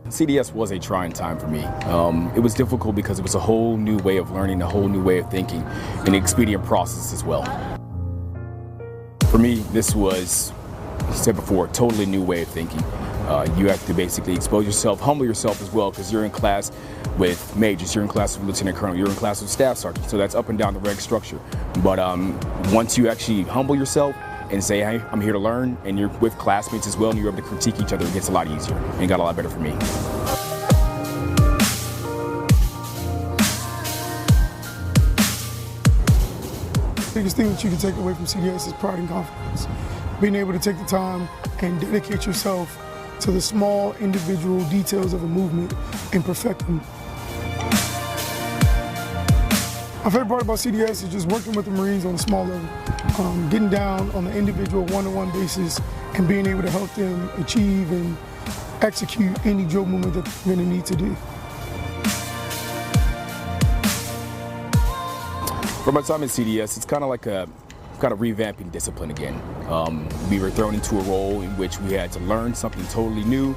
CDS was a trying time for me. It was difficult because it was a whole new way of learning, a whole new way of thinking, an expedient process as well. For me, this was, as I said before, a totally new way of thinking. You have to basically expose yourself, humble yourself as well, because you're in class with majors, you're in class with lieutenant colonel, you're in class with staff sergeant, so that's up and down the rank structure. But once you actually humble yourself and say, hey, I'm here to learn, and you're with classmates as well, and you're able to critique each other, it gets a lot easier, and it got a lot better for me. The biggest thing that you can take away from CDS is pride and confidence. Being able to take the time and dedicate yourself to the small individual details of a movement and perfect them. My favorite part about CDS is just working with the Marines on a small level, getting down on the individual one-on-one basis and being able to help them achieve and execute any drill movement that they're going to need to do. For my time in CDS, it's kind of like revamping discipline again. We were thrown into a role in which we had to learn something totally new,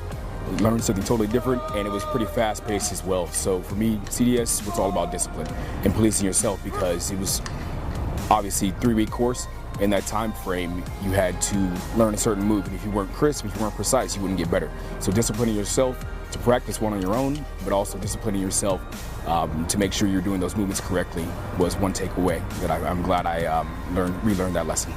learn something totally different, and it was pretty fast-paced as well. So for me, CDS was all about discipline and policing yourself, because it was obviously a 3-week course. In that time frame, you had to learn a certain move, and if you weren't crisp, if you weren't precise, you wouldn't get better. So disciplining yourself to practice one on your own, but also disciplining yourself to make sure you're doing those movements correctly was one takeaway that I'm glad I relearned that lesson.